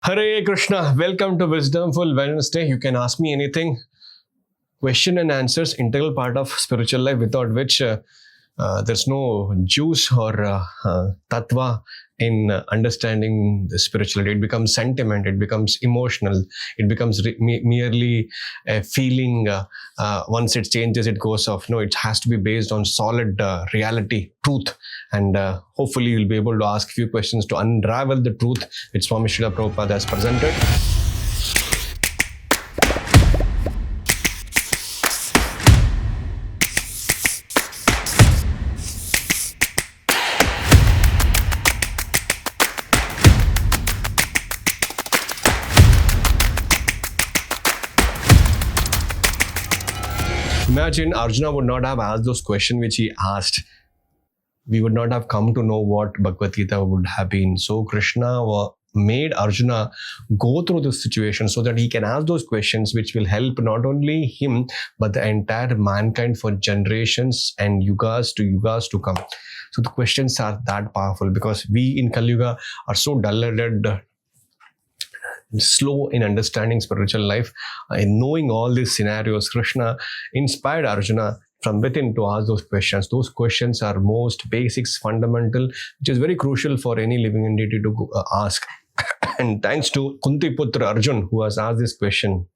Hare Krishna, welcome to Wisdomful Wednesday. You can ask me anything. Question and answers, integral part of spiritual life, without which there's no juice or tattva in understanding the spirituality. It becomes sentiment, it becomes emotional, it becomes merely a feeling. Once it changes, it goes off. No, it has to be based on solid reality, truth. And hopefully you'll be able to ask a few questions to unravel the truth which Swami Srila Prabhupada has presented. Imagine Arjuna would not have asked those questions which he asked. We would not have come to know what Bhagavad Gita would have been. So Krishna made Arjuna go through this situation so that he can ask those questions which will help not only him but the entire mankind for generations and yugas to come. So the questions are that powerful because we in Kali Yuga are so dull-headed, slow in understanding spiritual life. In knowing all these scenarios, Krishna inspired Arjuna from within to ask those questions. Those questions are most basics, fundamental, which is very crucial for any living entity to ask. And thanks to Kunti Putra Arjun, who has asked this question,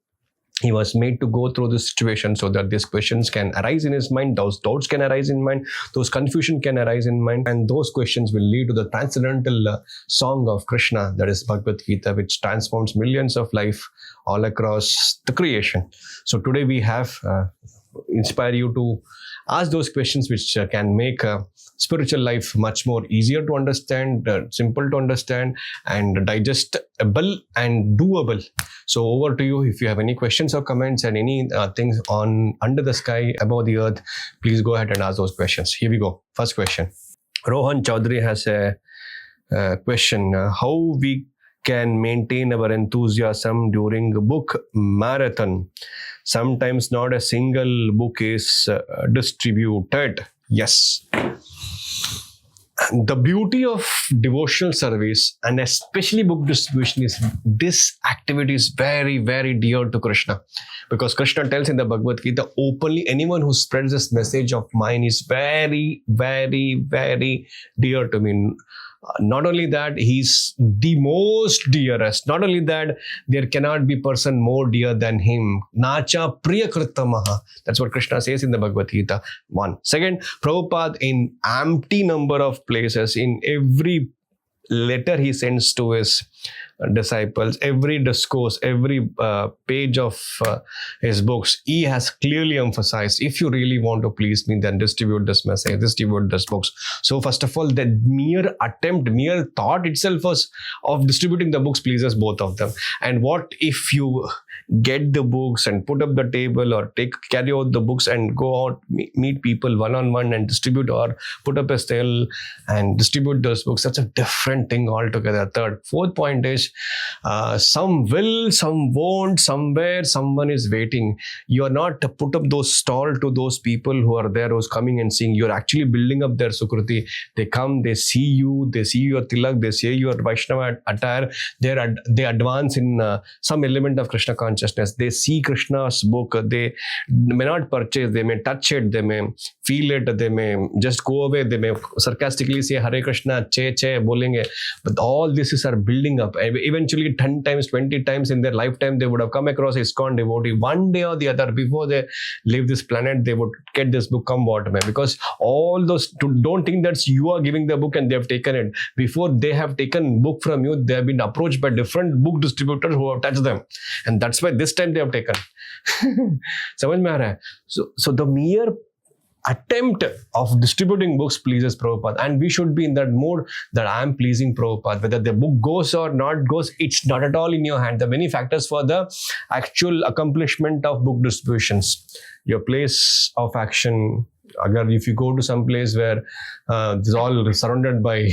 he was made to go through this situation so that these questions can arise in his mind, those doubts can arise in mind, those confusion can arise in mind, and those questions will lead to the transcendental song of Krishna, that is Bhagavad Gita, which transforms millions of life all across the creation. So today we have inspire you to ask those questions which can make spiritual life much more easier to understand, simple to understand, and digestible and doable. So over to you. If you have any questions or comments and any things on under the sky, above the earth, please go ahead and ask those questions. Here we go. First question. Rohan Chaudhary has a question. How we can maintain our enthusiasm during book marathon? Sometimes not a single book is distributed. Yes. The beauty of devotional service and especially book distribution is this activity is very, very dear to Krishna. Because Krishna tells in the Bhagavad Gita openly, anyone who spreads this message of mine is very, very, very dear to me. Not only that, he's the most dearest. Not only that, there cannot be person more dear than him. Nacha priyakritamaha. That's what Krishna says in the Bhagavad Gita. One. Second, Prabhupada in empty number of places, in every letter he sends to his disciples, every discourse, every page of his books, he has clearly emphasized, if you really want to please me, then distribute this message, distribute this books. So first of all, the mere attempt, mere thought itself of distributing the books pleases both of them. And what if you get the books and put up the table or carry out the books and go out, meet people one-on-one and distribute, or put up a stall and distribute those books? That's a different thing altogether. Third. Fourth point is, some will, some won't, somewhere someone is waiting. You are not to put up those stall to those people who are there, who's coming and seeing. You're actually building up their Sukriti. They come, they see you, they see your tilak, they see your Vaishnava attire. They advance in some element of Krishna consciousness. They see Krishna's book. They may not purchase, they may touch it, they may feel it, they may just go away, they may sarcastically say Hare Krishna, che bolenge. But all this are building up. Eventually 10 times, 20 times in their lifetime, they would have come across ISKCON devotee. One day or the other, before they leave this planet, they would get this book, come what may. Because all those, don't think that you are giving the book and they have taken it. Before they have taken book from you, they have been approached by different book distributors who have touched them. And that's why this time they have taken. Samajh mein aa raha hai? So the mere attempt of distributing books pleases Prabhupada, and we should be in that mode that I am pleasing Prabhupada. Whether the book goes or not goes, it's not at all in your hand. There are many factors for the actual accomplishment of book distributions. Your place of action. If you go to some place where it's all surrounded by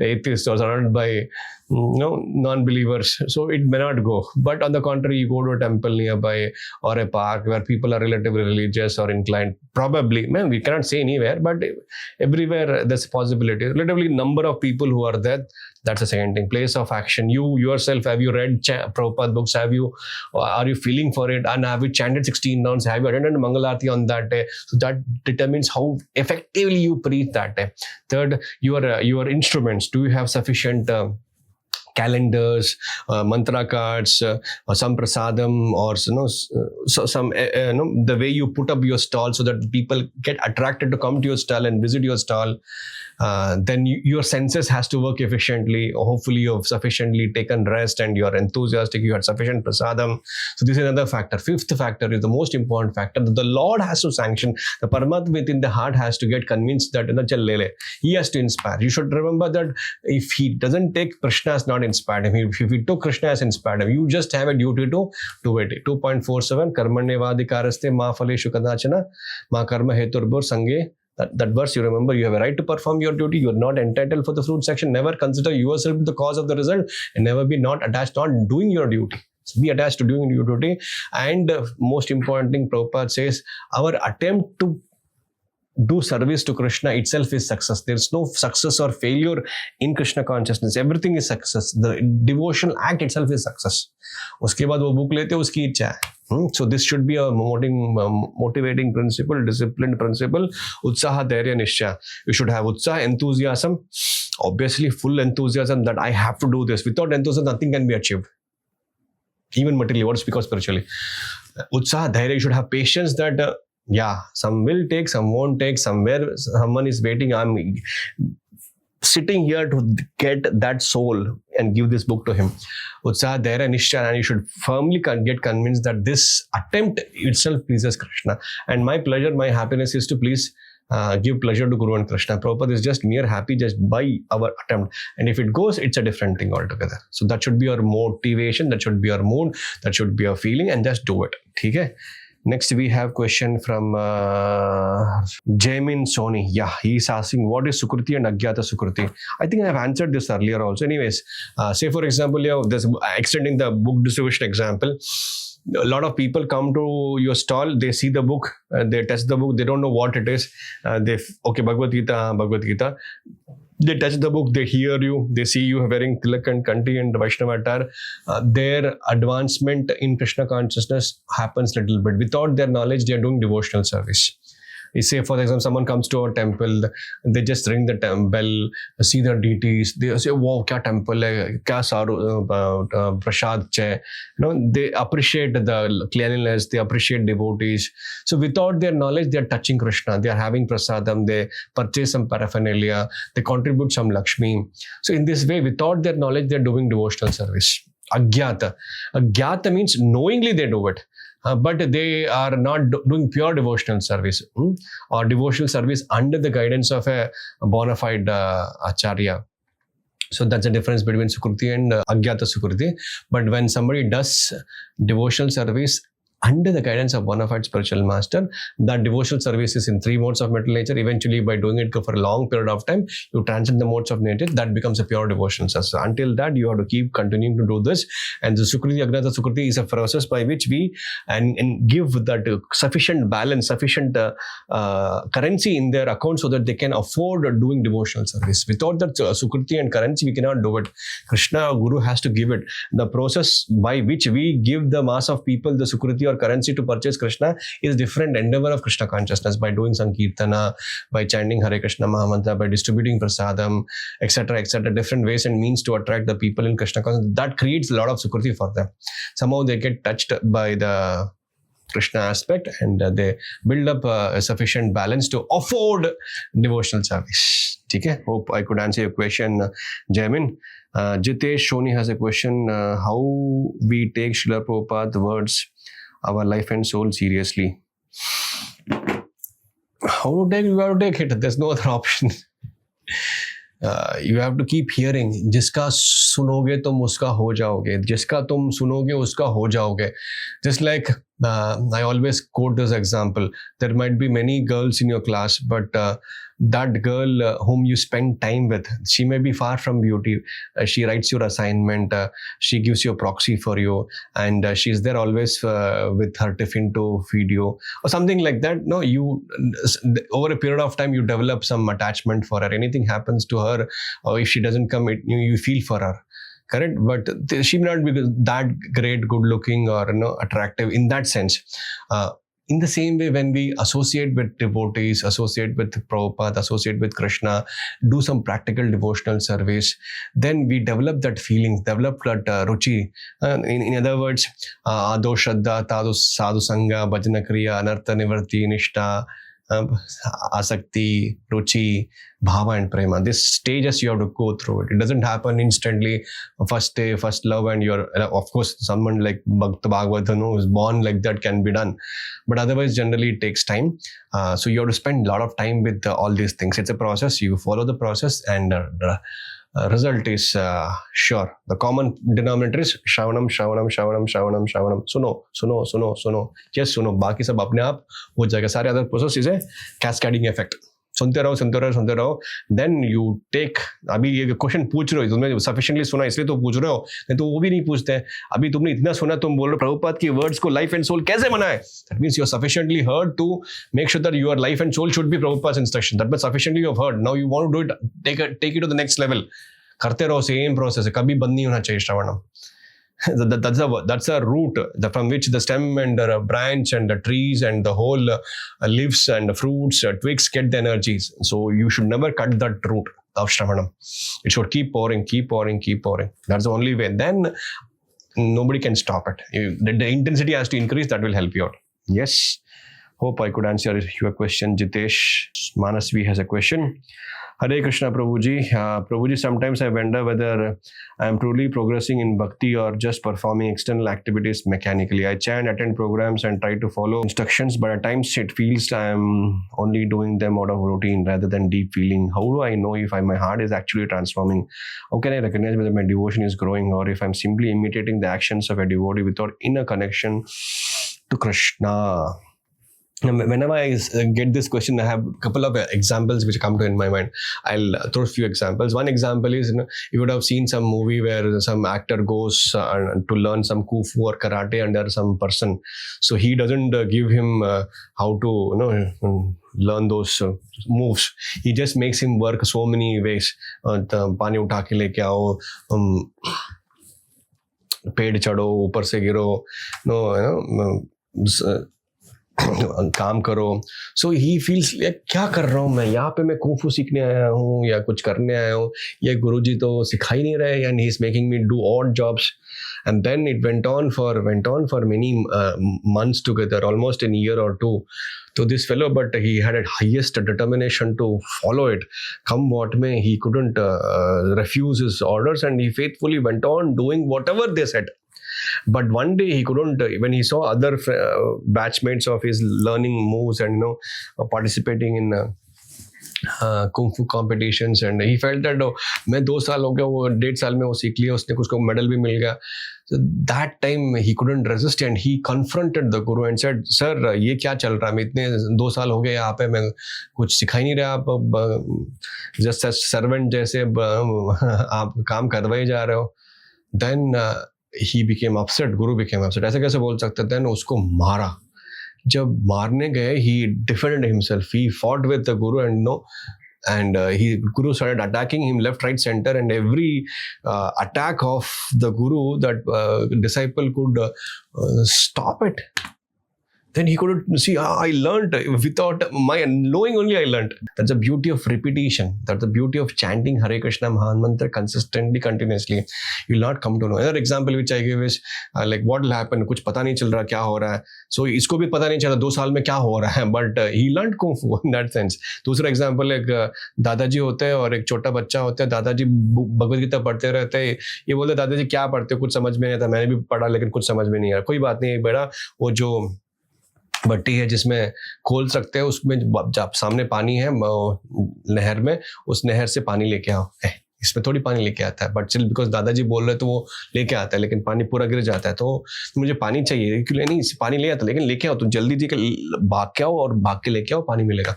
atheists or surrounded by non-believers. So it may not go. But on the contrary, you go to a temple nearby or a park where people are relatively religious or inclined. Probably, man, we cannot say anywhere, but everywhere there's a possibility. Relatively number of people who are there. That's the second thing. Place of action. You yourself, have you read Prabhupada books? Are you feeling for it? And have you chanted 16 rounds? Have you attended Mangalarti on that day? So that determines how effectively you preach that day. Third, your instruments. Do you have sufficient calendars, mantra cards, or some prasadam, or some the way you put up your stall so that people get attracted to come to your stall and visit your stall. Then your senses has to work efficiently. Hopefully you've sufficiently taken rest and you're enthusiastic, you had sufficient prasadam. So this is another factor. Fifth factor is the most important factor, that the Lord has to sanction. The Paramatma within the heart has to get convinced that he has to inspire. You should remember that if he doesn't take, Krishna has not inspired him. If he took, Krishna has inspired him. You just have a duty to do it. 2.47 Karmanyevadikaraste ma phaleshu kadachana ma karma heturbur sange. That verse, you remember, you have a right to perform your duty. You are not entitled for the fruit section. Never consider yourself the cause of the result, and never be not attached, not doing your duty. Be attached to doing your duty. And most important thing, Prabhupada says, our attempt to do service to Krishna itself is success. There is no success or failure in Krishna consciousness. Everything is success. The devotional act itself is success. उसके बाद वो book लेते उसकी इच्छा है. So this should be a motivating principle, disciplined principle. Utsaha, Dhairya, Nishcha. You should have utsaha, enthusiasm. Obviously, full enthusiasm that I have to do this. Without enthusiasm, nothing can be achieved. Even materially, what is because spiritually. Utsaha, Dhairya, you should have patience that some will take, some won't take, somewhere someone is waiting. I'm sitting here to get that soul and give this book to him. Utsaha, Dhairya, Nishcha, and you should firmly get convinced that this attempt itself pleases Krishna. And my pleasure, my happiness is to please give pleasure to Guru and Krishna. Prabhupada is just mere happy just by our attempt. And if it goes, it's a different thing altogether. So that should be our motivation, that should be our mood, that should be our feeling, and just do it. Okay? Next, we have question from Jamin Soni. Yeah, he's asking, what is Sukriti and Agyata Sukriti? I think I have answered this earlier also. Anyways, say for example, this extending the book distribution example. A lot of people come to your stall, they see the book, they touch the book, they don't know what it is. Bhagavad Gita. They touch the book, they hear you, they see you wearing tilak and kanti and Vaishnava attire. Their advancement in Krishna consciousness happens little bit. Without their knowledge, they are doing devotional service. Say, for example, someone comes to a temple, they just ring the bell, see the deities, they say, wow, kya temple hai, kya saru, prasad che. They appreciate the cleanliness, they appreciate devotees. So without their knowledge, they are touching Krishna, they are having prasadam, they purchase some paraphernalia, they contribute some Lakshmi. So in this way, without their knowledge, they are doing devotional service. Agyata. Agyata means knowingly they do it. But they are not doing pure devotional service or devotional service under the guidance of a bona fide acharya. So that's the difference between Sukriti and Agyata Sukriti. But when somebody does devotional service under the guidance of bona fide spiritual master, that devotional service is in 3 modes of mental nature. Eventually, by doing it for a long period of time, you transcend the modes of nature. That becomes a pure devotional service. So until that, you have to keep continuing to do this. And the Sukriti, Agyata Sukriti is a process by which we and give that sufficient balance, sufficient currency in their account so that they can afford doing devotional service. Without that Sukriti and currency, we cannot do it. Krishna, Guru has to give it. The process by which we give the mass of people the Sukriti or currency to purchase Krishna is different endeavor of Krishna consciousness, by doing Sankirtana, by chanting Hare Krishna Mahamantra, by distributing prasadam, etc., different ways and means to attract the people in Krishna consciousness. That creates a lot of Sukriti for them. Somehow they get touched by the Krishna aspect and they build up a sufficient balance to afford devotional service. Okay? Hope I could answer your question, Jamin. Jitesh Shoni has a question. How we take Srila Prabhupada's words, our life and soul, seriously? How to take? You have to take it. There's no other option. You have to keep hearing. जिसका सुनोगे तुम उसका हो जाओगे. जिसका तुम सुनोगे उसका हो जाओगे. Just like I always quote this example. There might be many girls in your class, but that girl whom you spend time with, she may be far from beauty. She writes your assignment, she gives you a proxy for you, and she's there always with her tiffin to feed you or something like that. No, you over a period of time you develop some attachment for her. Anything happens to her, or if she doesn't come, you feel for her. Correct, but she may not be that great, good looking, or attractive in that sense. In the same way, when we associate with devotees, associate with Prabhupada, associate with Krishna, do some practical devotional service, then we develop that feeling, develop that ruchi. In other words, ado shraddha, tadu sadhu sangha, bhajana kriya, anartha nivarti, nishta, asakti, ruchi, bhava and prema. These stages you have to go through it. It doesn't happen instantly. First day, first love, and you're, of course, someone like Bhakta Bhagavatam who is born like that can be done. But otherwise, generally it takes time. So you have to spend a lot of time with all these things. It's a process. You follow the process, and result is sure. The common denominator is Shravanam, Shravanam, Shravanam, Shravanam, Shravanam. Suno, suno, suno, suno. Just suno. Baki sab apne aap ho jayega. Sare other process is a cascading effect. सुनते रहो सुनते रहो सुनते रहो. Then you take. अभी ये question पूछ रहे हो, तुमने सफिशिएंटली सुना इसलिए तो पूछ रहे हो, नहीं तो वो भी नहीं पूछते हैं. अभी तुमने इतना सुना, तुम बोल रहे हो प्रभुपाद की वर्ड्स को लाइफ एंड सोल कैसे बनाए. That means you are sufficiently heard to make sure that your life and soul should be Prabhupada's instruction. That means sufficiently you have heard. Now you want to do it, take it to the next level. करते रहो, same process है, कभी बंद नहीं होना चाहिए श्रवणम. That's a root from which the stem and the branch and the trees and the whole leaves and fruits, twigs get the energies. So you should never cut that root of Shravanam. It should keep pouring, keep pouring, keep pouring. That's the only way. Then nobody can stop it. The intensity has to increase. That will help you out. Yes. Hope I could answer your question, Jitesh. Manasvi has a question. Hare Krishna, Prabhuji. Prabhuji, sometimes I wonder whether I am truly progressing in bhakti or just performing external activities mechanically. I chant, attend programs, and try to follow instructions, but at times it feels I am only doing them out of routine rather than deep feeling. How do I know if my heart is actually transforming? How can I recognize whether my devotion is growing or if I'm simply imitating the actions of a devotee without inner connection to Krishna? Whenever I get this question, I have a couple of examples which come to in my mind. I'll throw a few examples. One example is, you would have seen some movie where some actor goes to learn some kung fu or karate under some person. So he doesn't give him how to learn those moves. He just makes him work so many ways. पानी उठा के लेके आओ, पेड़ चढ़ो, ऊपर से गिरो, काम करो. सो ही फील्स क्या कर रहा हूँ मैं यहाँ पे, मैं कुंफू सीखने आया हूँ या कुछ करने आया हूँ, ये गुरुजी तो सिखा ही नहीं रहे, and he is making me do odd jobs. And then it went on for many months together, almost a year or two, to this fellow, but he had a highest determination to follow it. Come what may, he couldn't refuse his orders, and he faithfully went on doing whatever they said. But one day he couldn't, when he saw other batchmates of his learning moves and participating in kung fu competitions, and he felt that मैं 2 साल हो गया, वो 1.5 साल में वो सीख लिया, उसने कुछ को मेडल भी मिल गया. So that time he couldn't resist and he confronted the guru and said, sir, ये क्या चल रहा है, मैं इतने 2 साल हो गए यहाँ पे, मैं कुछ सिखा ही नहीं रहा, आप जस्ट सर्वेंट जैसे आप काम करवाए जा रहे हो. Then he became upset, Guru became upset. ऐसे कैसे बोल सकते थे. उसको मारा. जब मारने गए, he defended himself. He fought with the Guru and Guru started attacking him left, right, center, and every attack of the Guru, that disciple could stop it. Then he couldn't see, I learned without my knowing only I learned. That's the beauty of repetition. That's the beauty of chanting Hare Krishna Mahan Mantra consistently, continuously. You'll not come to know. Another example which I give is like what will happen, कुछ पता नहीं चल रहा क्या हो रहा है. So इसको भी पता नहीं चला 2 साल में क्या हो रहा है, but he learned Kung Fu in that sense. दूसरा example, एक दादाजी होते हैं और एक छोटा बच्चा होता है. दादाजी भगवद गीता पढ़ते रहते हैं. ये बोलते दादाजी क्या पढ़ते हो, कुछ समझ में नहीं आता. मैंने भी पढ़ा लेकिन कुछ समझ में नहीं आया. कोई बात नहीं, बेटा वो जो भट्टी है जिसमें खोल सकते हैं, उसमें जब सामने पानी है नहर में, उस नहर से पानी लेके आओ. इसमें थोड़ी पानी लेके आता है, बट स्टिल बिकॉज दादाजी बोल रहे तो वो लेके आता है, लेकिन पानी पूरा गिर जाता है। तो मुझे पानी चाहिए, क्यों नहीं, पानी ले आता, लेकिन लेके आओ, तो जल्दी जी भाग के आओ और भाग के लेके आओ, पानी मिलेगा।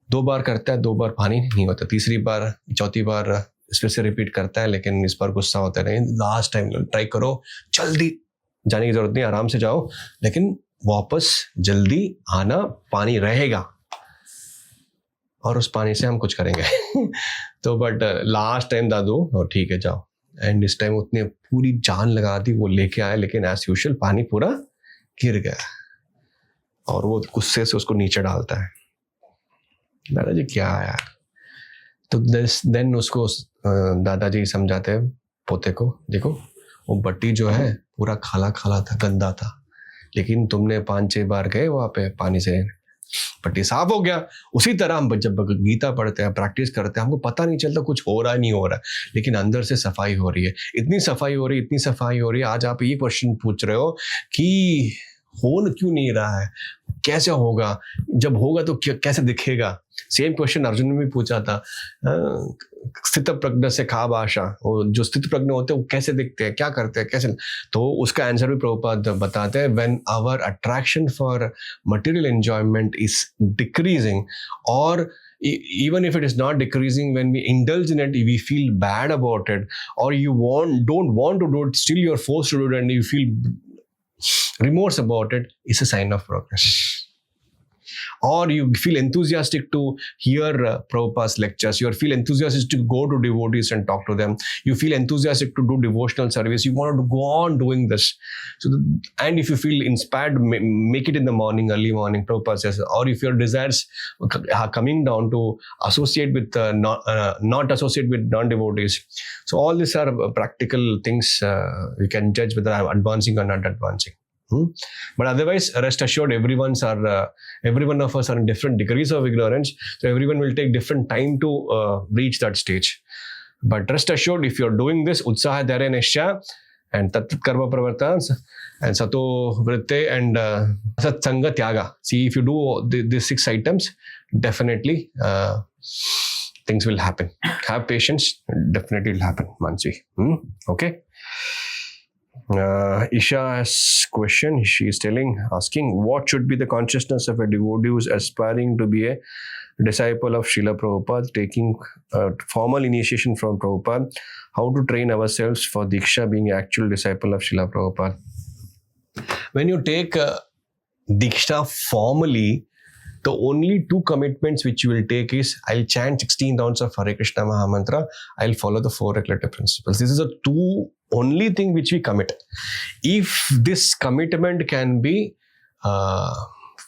2 बार करता है, 2 बार पानी नहीं होता, तीसरी बार चौथी बार फिर से रिपीट करता है, लेकिन इस बार गुस्सा होता नहीं। लास्ट टाइम ट्राई करो, जल्दी जाने की जरूरत नहीं, आराम से जाओ, लेकिन वापस जल्दी आना, पानी रहेगा और उस पानी से हम कुछ करेंगे। तो बट लास्ट टाइम दादू ठीक है जाओ, एंड इस टाइम उसने पूरी जान लगा दी, वो लेके आया, लेकिन एज यूजुअल पानी पूरा गिर गया और वो गुस्से से उसको नीचे डालता है। दादाजी क्या यार, तो देन उसको दादाजी समझाते हैं पोते को, देखो वो बट्टी जो है पूरा खाला खाला था, गंदा था, लेकिन तुमने 5-6 बार गए वहां पे, पानी से पट्टी साफ हो गया। उसी तरह हम जब गीता पढ़ते हैं, प्रैक्टिस करते हैं, हमको पता नहीं चलता कुछ हो रहा है नहीं हो रहा है, लेकिन अंदर से सफाई हो रही है, इतनी सफाई हो रही है, इतनी सफाई हो रही है। आज आप ये क्वेश्चन पूछ रहे हो कि हो क्यों नहीं रहा है, कैसे होगा, जब होगा तो कैसे दिखेगा। सेम क्वेश्चन अर्जुन ने भी पूछा था, स्थित प्रज्ञ से खाब आशा, वो जो स्थित प्रज्ञ होते हैं वो कैसे दिखते हैं, क्या करते हैं, कैसे, तो उसका आंसर भी प्रभुपाद बताते हैं, when our attraction for material enjoyment is decreasing, और even if it is not decreasing, when we indulge in it, we feel bad about it, or you don't want to do it, still you're forced to do it and you feel remorse about it, is a sign of progress. Or you feel enthusiastic to hear Prabhupada's lectures, you feel enthusiastic to go to devotees and talk to them, you feel enthusiastic to do devotional service, you want to go on doing this. And if you feel inspired, make it in the morning, early morning, Prabhupada says, or if your desires are coming down to associate with, not associate with non-devotees. So all these are practical things you can judge whether I'm advancing or not advancing. But otherwise, rest assured, every one of us are in different degrees of ignorance. So everyone will take different time to reach that stage. But rest assured, if you're doing this, utsaha dharya nishya and tat karma pravartans and sato vritte and sat sanga tyaga. See, if you do these 6 items, definitely things will happen. Have patience, definitely will happen, Mansi. Okay. Isha's question, she is asking, what should be the consciousness of a devotee who is aspiring to be a disciple of Srila Prabhupada, taking formal initiation from Prabhupada, how to train ourselves for Diksha, being an actual disciple of Srila Prabhupada? When you take Diksha formally, the only 2 commitments which you will take is, I'll chant 16 rounds of Hare Krishna Mahamantra, I'll follow the 4 regulative principles. This is the 2 only thing which we commit. If this commitment can be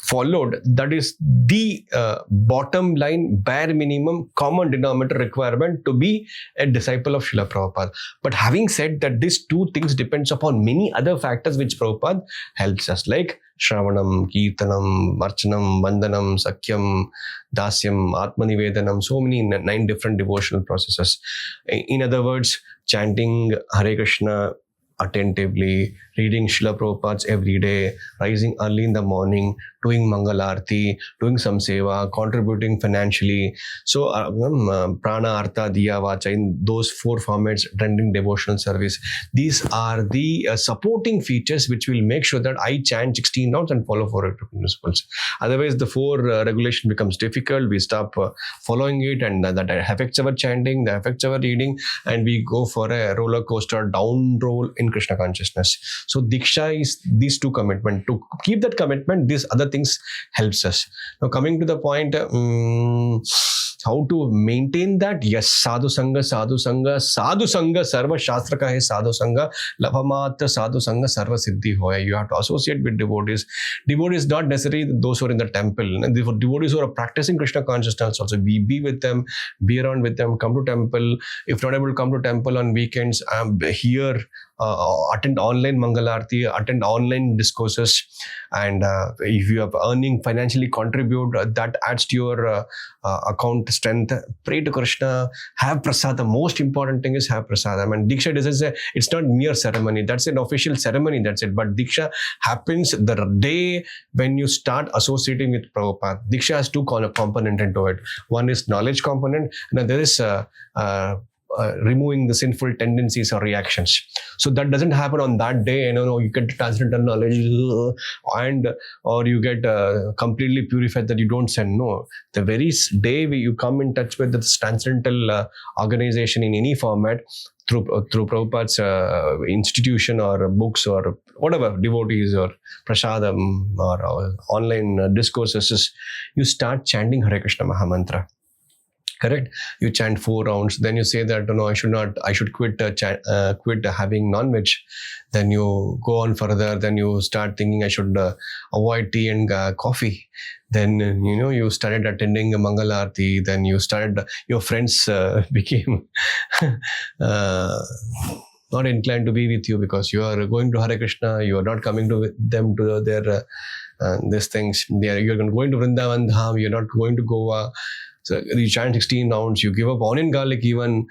followed, that is the bottom line, bare minimum, common denominator requirement to be a disciple of Srila Prabhupada. But having said that, these 2 things depends upon many other factors which Prabhupada helps us, like Shravanam, Kirtanam, Marchanam, Vandanam, Sakyam, Dasyam, Atmanivedanam, so many 9 different devotional processes. In other words, chanting Hare Krishna attentively, reading Srila Prabhupada's every day, rising early in the morning, doing Mangal Arti, doing some seva, contributing financially. So, Prana, Artha, Diya, Vacha, in those 4 formats, rendering devotional service. These are the supporting features which will make sure that I chant 16 rounds and follow 4 regulative principles. Otherwise, the 4 regulation becomes difficult. We stop following it, and that affects our chanting, that affects our reading, and we go for a roller coaster down roll in Krishna consciousness. So Diksha is these 2 commitments. To keep that commitment, these other things helps us. Now coming to the point, how to maintain that? Yes, sadhu sanga, sadhu sanga, sadhu sanga, sarva shastra ka hai sadhu sanga, labhamatra sadhu sanga, sarva siddhi hoya. You have to associate with devotees. Devotees not necessarily those who are in the temple. And devotees who are practicing Krishna consciousness also, we be with them, be around with them, come to temple. If not able to come to temple on weekends, here, attend online Mangalarti, attend online discourses, and if you are earning, financially contribute, that adds to your account strength. Pray to Krishna, have prasad. The most important thing is have prasad. I mean, Diksha it's not mere ceremony, that's an official ceremony, that's it. But Diksha happens the day when you start associating with Prabhupada. Diksha has 2 components into it. One is knowledge component, and there is removing the sinful tendencies or reactions. So that doesn't happen on that day. You get transcendental knowledge and or you get completely purified that you don't send. No, the very day you come in touch with the transcendental organization in any format through Prabhupada's institution or books or whatever, devotees or prasadam or online discourses, you start chanting Hare Krishna Mahamantra. Correct? You chant 4 rounds. Then you say that I should quit having non-veg. Then you go on further. Then you start thinking I should avoid tea and coffee. Then you started attending a Mangal Aarti. Then you started. Your friends became not inclined to be with you because you are going to Hare Krishna. You are not coming to them to their these things. You're going to Vrindavan Dham. You're not going to Goa. So you chant 16 rounds, you give up onion garlic even,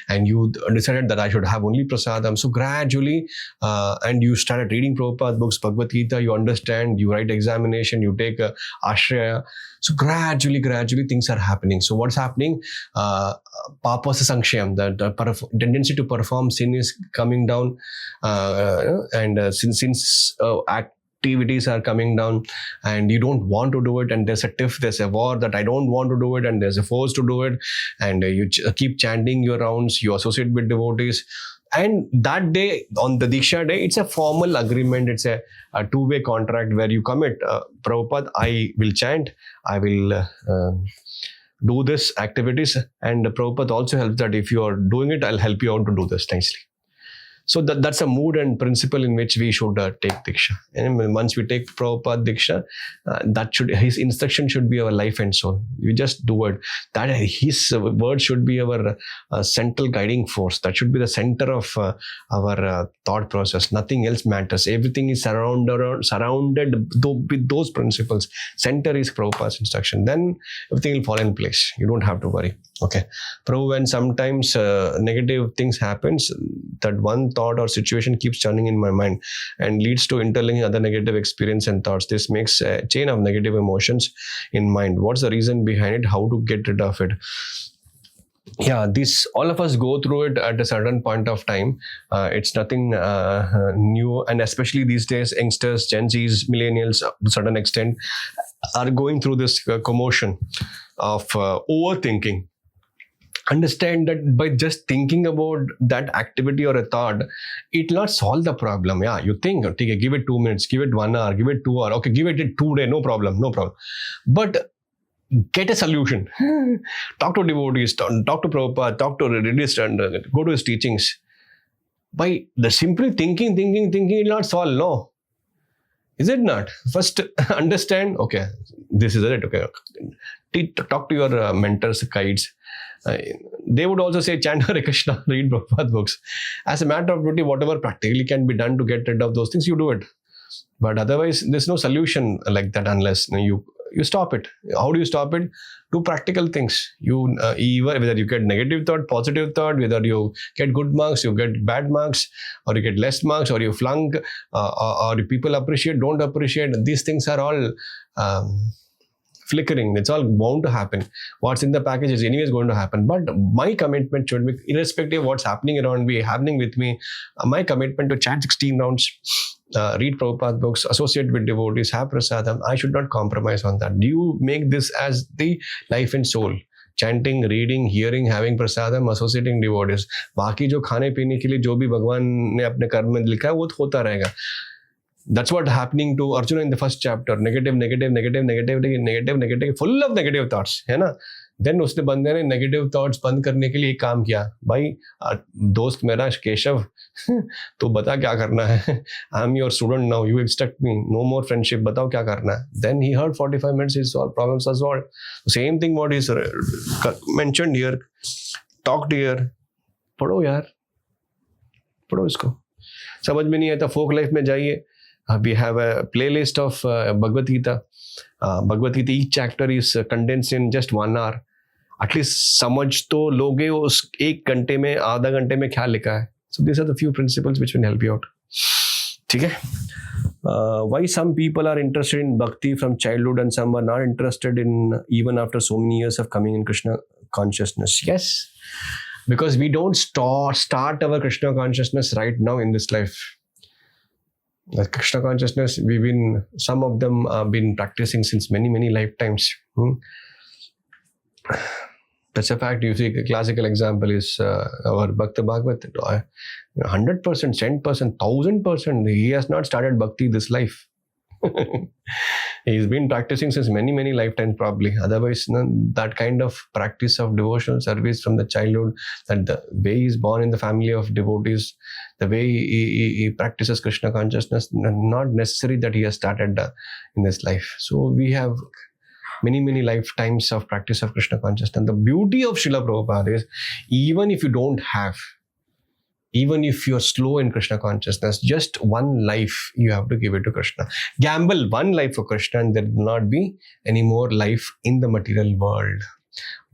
and you decided that I should have only prasadam. So gradually, and you started reading Prabhupada books, Bhagavad Gita, you understand, you write examination, you take ashraya. So gradually things are happening. So what's happening? Papasa sankshayam, the tendency to perform sin is coming down, and since activities are coming down and you don't want to do it, and there's a war that I don't want to do it, and there's a force to do it, and you keep chanting your rounds, you associate with devotees, and that day, on the Diksha day, it's a formal agreement, it's a two-way contract where you commit, Prabhupada, I will chant, I will do this activities, and Prabhupada also helps that if you are doing it, I'll help you out to do this nicely. So that's a mood and principle in which we should take Diksha. And once we take Prabhupada Diksha, his instruction should be our life and soul. You just do it. That his word should be our central guiding force. That should be the center of our thought process. Nothing else matters. Everything is surrounded with those principles. Center is Prabhupada's instruction. Then everything will fall in place. You don't have to worry. Okay. Prabhu, when sometimes negative things happens, that one thought or situation keeps churning in my mind and leads to interlinking other negative experience and thoughts. This makes a chain of negative emotions in mind. What's the reason behind it? How to get rid of it? Yeah, all of us go through it at a certain point of time. It's nothing new, and especially these days, youngsters, Gen Zs, millennials, to a certain extent, are going through this commotion of overthinking. Understand that by just thinking about that activity or a thought, it will not solve the problem. Yeah, you think, okay, give it 2 minutes, give it 1 hour, give it 2 hours, okay, give it 2 days, no problem. But get a solution. Talk to devotees, talk to Prabhupada, talk to Redist, and go to his teachings. By the simply thinking, it will not solve, no. Is it not? First, understand, okay, this is it, okay. Talk to your mentors, guides. They would also say, chant Hare Krishna, read Prabhupada books. As a matter of duty, whatever practically can be done to get rid of those things, you do it. But otherwise, there's no solution like that unless you stop it. How do you stop it? Do practical things. Whether you get negative thought, positive thought, whether you get good marks, you get bad marks, or you get less marks, or you flunk, or people appreciate, don't appreciate. These things are all flickering. It's all bound to happen. What's in the package is anyways going to happen. But my commitment should be, irrespective of what's happening around me, happening with me, my commitment to chant 16 rounds, read Prabhupada books, associate with devotees, have prasadam. I should not compromise on that. Do you make this as the life and soul? Chanting, reading, hearing, having prasadam, associating devotees. बाकी जो खाने पीने के लिए जो भी भगवान ने अपने कर्म में लिखा है वो होता रहेगा. That's what happening to Arjuna in the first chapter. Negative, full of negative thoughts, है ना? Then उसने बंदे ने negative thoughts बंद करने के लिए एक काम किया. भाई दोस्त मेरा केशव, तो बता क्या करना है? I'm your student now. You instruct me. No more friendship. बताओ क्या करना है? Then he heard 45 minutes. His problems are solved. Same thing what is mentioned here. Talk to here. पढ़ो यार. पढ़ो इसको. समझ में नहीं आया तो folk life में जाइए. We have a playlist of Bhagavad Gita. Bhagavad Gita, each chapter is condensed in just 1 hour. At least समझ तो लोगे उस 1 घंटे में, आधा घंटे में क्या लिखा है. So these are the few principles which will help you out. ठीक है? Why some people are interested in Bhakti from childhood and some are not interested in even after so many years of coming in Krishna consciousness. Yes. Because we don't start our Krishna consciousness right now in this life. The Krishna consciousness, some of them have been practicing since many, many lifetimes. That's a fact. You see, a classical example is our Bhakti Bhagavat. 100%, 10%, 1000%. He has not started Bhakti this life. He's been practicing since many, many lifetimes probably. Otherwise, that kind of practice of devotional service from the childhood, that the way he's born in the family of devotees, the way he practices Krishna consciousness, not necessary that he has started in this life. So we have many, many lifetimes of practice of Krishna consciousness. The beauty of Srila Prabhupada is, even if you don't have, even if you're slow in Krishna consciousness, just one life you have to give it to Krishna. Gamble one life for Krishna and there will not be any more life in the material world.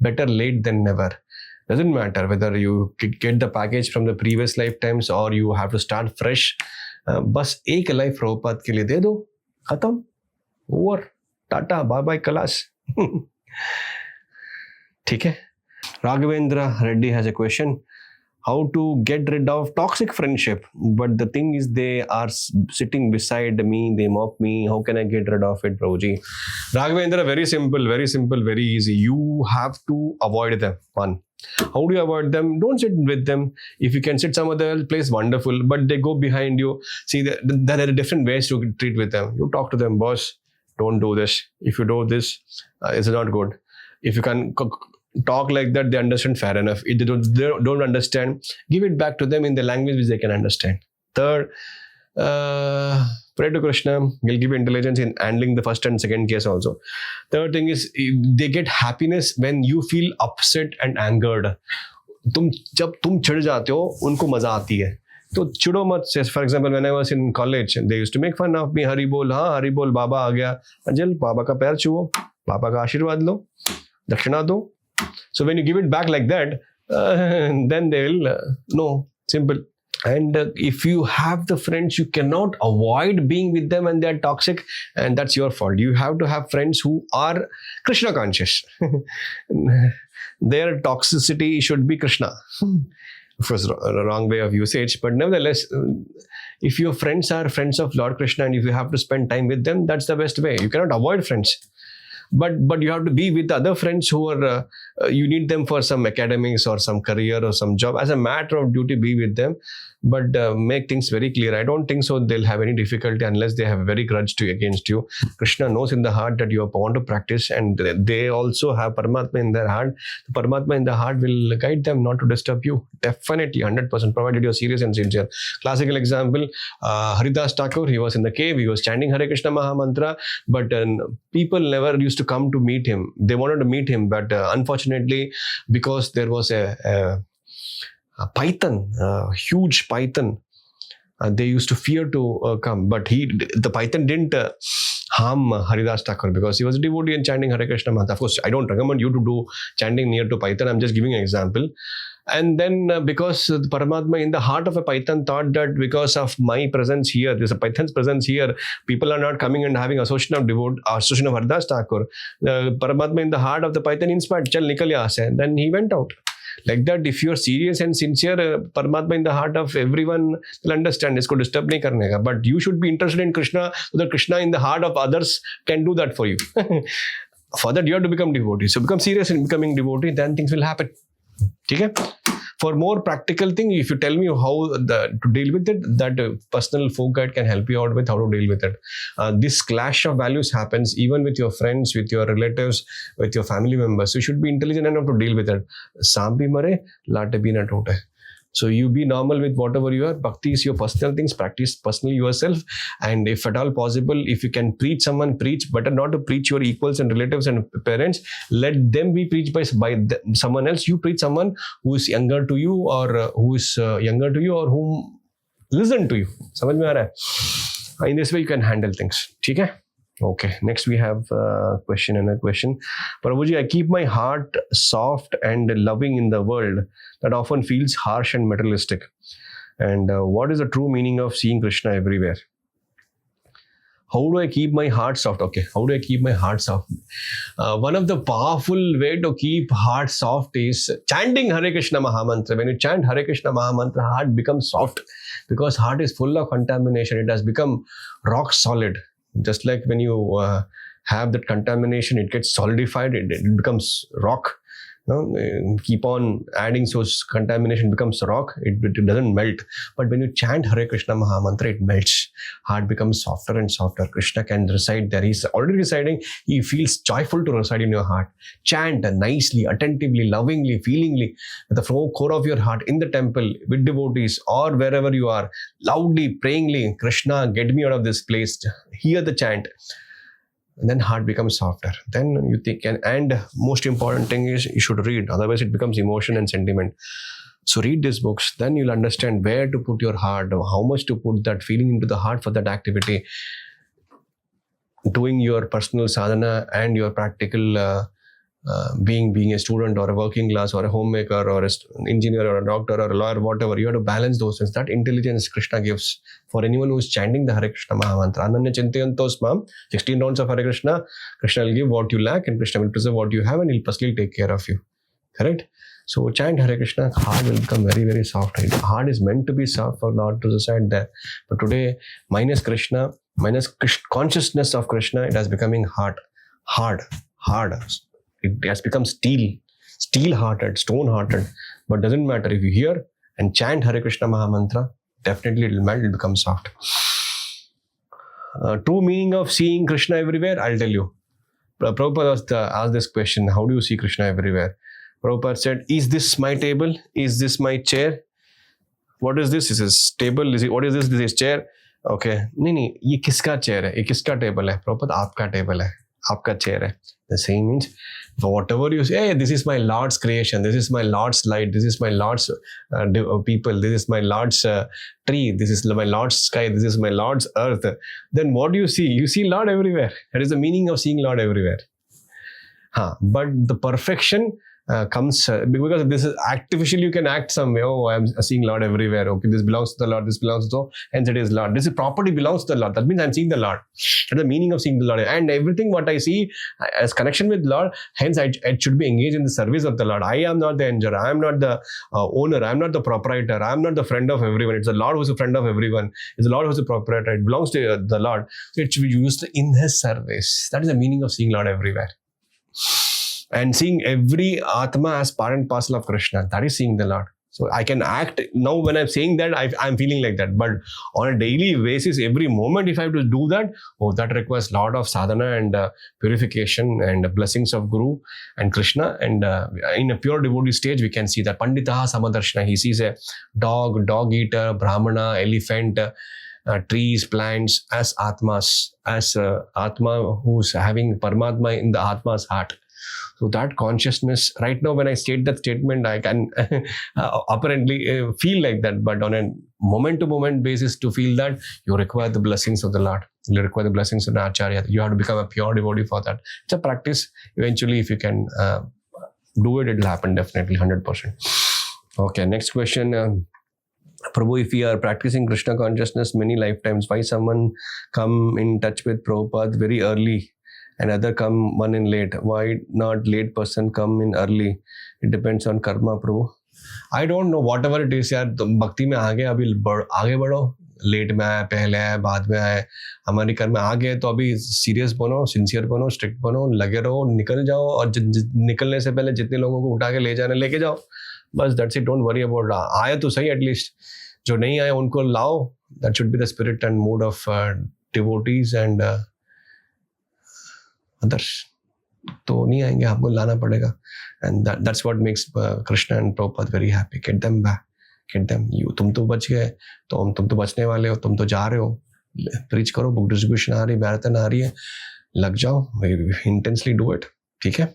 Better late than never. Doesn't matter whether you get the package from the previous lifetimes or you have to start fresh. बस एक life Prabhupada के लिए दे दो, खत्म, over, Tata, bye bye, class. ठीक है. Raghavendra Reddy has a question. How to get rid of toxic friendship? But the thing is, they are sitting beside me, they mock me. How can I get rid of it, Prabhuji? Raghavendra, very simple, very easy. You have to avoid them. One. How do you avoid them? Don't sit with them. If you can sit some other place, wonderful. But they go behind you. See, there are different ways to treat with them. You talk to them, boss, don't do this. If you do this, it's not good. If you can talk like that, they understand, fair enough. If they don't understand, give it back to them in the language which they can understand. Third, pray to Krishna. He'll give you intelligence in handling the first and second case also. Third thing is, they get happiness when you feel upset and angered. जब तुम चिढ़ जाते हो, उनको मजा आती है. तो चिड़ो मत. For example, when I was in college, they used to make fun of me. Hari bol, हाँ हरी बोल, बाबा आ गया. अंजल, बाबा का पैर छुओ, बाबा का आशीर्वाद लो, दक्षिणा दो. So when you give it back like that, then they will know. Simple. And if you have the friends, you cannot avoid being with them and they are toxic, and that's your fault. You have to have friends who are Krishna conscious. Their toxicity should be Krishna. Of course, a wrong way of usage, but nevertheless, if your friends are friends of Lord Krishna and if you have to spend time with them, that's the best way. You cannot avoid friends. But you have to be with other friends who are, you need them for some academics or some career or some job. As a matter of duty, be with them. But make things very clear. I don't think so they'll have any difficulty unless they have a very grudge against you. Krishna knows in the heart that you want to practice, and they also have Paramatma in their heart. The Paramatma in the heart will guide them not to disturb you. Definitely, 100%, provided you're serious and sincere. Classical example, Haridas Thakur, he was in the cave, he was chanting Hare Krishna Maha Mantra, but people never used to come to meet him. They wanted to meet him, but unfortunately, because there was a python, a huge python, they used to fear to come. But the python didn't harm Haridas Thakur because he was a devotee and chanting Hare Krishna Mantra. Of course, I don't recommend you to do chanting near to python. I'm just giving an example. And then because the Paramatma in the heart of a python thought that because of my presence here, there's a python's presence here, people are not coming and having association of Haridas Thakur. The Paramatma in the heart of the python inspired, chal nikal yahan se. And then he went out. Like that, if you're serious and sincere, Paramatma in the heart of everyone will understand. Isko disturb nahi karne ka. But you should be interested in Krishna so that Krishna in the heart of others can do that for you. For that, you have to become devotee. So become serious in becoming devotee, then things will happen. Okay? For more practical thing, if you tell me how to deal with it, that personal folk guide can help you out with how to deal with it. This clash of values happens even with your friends, with your relatives, with your family members. You should be intelligent enough to deal with it. Saam bhi mare, laate bhi na tote. So you be normal with whatever you are. Bhakti is your personal things. Practice personally yourself. And if at all possible, if you can preach someone, preach. Better not to preach your equals and relatives and parents. Let them be preached by someone else. You preach someone who is younger to you or whom listen to you. Samajh mein aa raha hai? In this way, you can handle things. ठीक है? Okay, next we have a question. Prabhuji, I keep my heart soft and loving in the world that often feels harsh and materialistic. And what is the true meaning of seeing Krishna everywhere? how do I keep my heart soft? Okay, how do I keep my heart soft? One of the powerful way to keep heart soft is chanting Hare Krishna Mahamantra. When you chant Hare Krishna Mahamantra, heart becomes soft because heart is full of contamination. It has become rock solid. Just like when you have that contamination, it gets solidified, it becomes rock. No, keep on adding, so contamination becomes rock, it doesn't melt. But when you chant Hare Krishna Mahamantra, it melts. Heart becomes softer and softer. Krishna can reside there. He's already residing. He feels joyful to reside in your heart. Chant nicely, attentively, lovingly, feelingly, with the core of your heart in the temple, with devotees, or wherever you are, loudly, prayingly, Krishna, get me out of this place. Hear the chant. And then heart becomes softer. Then you think, and most important thing is you should read, otherwise it becomes emotion and sentiment. So read these books, then you'll understand where to put your heart, or how much to put that feeling into the heart for that activity. Doing your personal sadhana and your practical being a student or a working class or a homemaker or an engineer or a doctor or a lawyer, whatever, you have to balance those things. That intelligence Krishna gives for anyone who is chanting the Hare Krishna Mahamantra. Ananya Chintayantos Mam, 16 rounds of Hare Krishna. Krishna will give what you lack and Krishna will preserve what you have and he'll personally take care of you. Correct? So chant Hare Krishna, heart will become very, very soft. The heart is meant to be soft for Lord to reside there. But today, minus Krishna, consciousness of Krishna, it has becoming hard. It has become steel-hearted, stone-hearted. But doesn't matter, if you hear and chant Hare Krishna Mahamantra, definitely it will melt, it will become soft. True meaning of seeing Krishna everywhere, I'll tell you. Prabhupada asked this question, how do you see Krishna everywhere? Prabhupada said, is this my table? Is this my chair? What is this? This is table. What is this? This is chair. Okay. नहीं, ये किसका chair है? ये किसका table है? Prabhupada, आपका table है. आपका chair है. The same means, whatever you say, hey, this is my Lord's creation, this is my Lord's light, this is my Lord's people, this is my Lord's tree, this is my Lord's sky, this is my Lord's earth. Then what do you see? You see Lord everywhere. That is the meaning of seeing Lord everywhere. But the perfection comes because this is artificial. You can act some way. Oh, I'm seeing Lord everywhere. Okay, this belongs to the Lord. This belongs to, hence it is Lord. This property belongs to the Lord. That means I'm seeing the Lord. That's the meaning of seeing the Lord. And everything what I see as connection with Lord, hence it should be engaged in the service of the Lord. I am not the enjoyer. I am not the owner. I am not the proprietor. I am not the friend of everyone. It's the Lord who's a friend of everyone. It's the Lord who's a proprietor. It belongs to the Lord. So it should be used in His service. That is the meaning of seeing Lord everywhere. And seeing every Atma as part and parcel of Krishna. That is seeing the Lord. So I can act, now when I'm saying that, I'm feeling like that. But on a daily basis, every moment if I have to do that, that requires a lot of sadhana and purification and blessings of Guru and Krishna. And in a pure devotee stage, we can see that Panditaha Samadarshana. He sees a dog eater, Brahmana, elephant, trees, plants as Atmas, as Atma who's having Paramatma in the Atma's heart. So that consciousness, right now when I state that statement, I can apparently feel like that. But on a moment-to-moment basis to feel that, you require the blessings of the Lord. You require the blessings of the Acharya. You have to become a pure devotee for that. It's a practice. Eventually, if you can do it, it will happen definitely, 100%. Okay, next question. Prabhu, if we are practicing Krishna consciousness many lifetimes, why someone come in touch with Prabhupada very early and other come one in late? Why not late person come in early? It depends on karma, Prabhu. I don't know, whatever it is, यार तुम भक्ति में आगे अभी आगे बढ़ो, late में आए, पहले आए, बाद में आए, हमारी कर्म में आ गए तो अभी सीरियस बनो, सिंसियर बनो, स्ट्रिक्ट बनो, लगे रहो, निकल जाओ और निकलने से पहले जितने लोगों को उठा के ले जाने लेके जाओ, बस that's it. Don't worry about आए तो सही, एटलीस्ट जो नहीं आए उनको लाओ. That should be the spirit and mood off devotees and others. तो नहीं आएंगे, आपको लाना पड़ेगा. And that's what makes Krishna and Prabhupada very happy. Get them back. Get them. तुम तो बच गए, तो तुम तो बचने वाले हो, तुम तो जा रहे हो. प्रीच करो, बुक डिस्ट्रीब्यूशन आ रही है, मैराथन आ रही है, लग जाओ, इंटेंसली डू इट. ठीक है.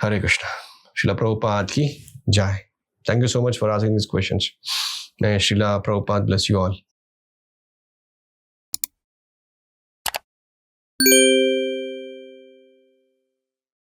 हरे कृष्णा. श्रीला प्रभुपाद की जय. Thank you so much for asking these questions. May Srila Prabhupada bless you all.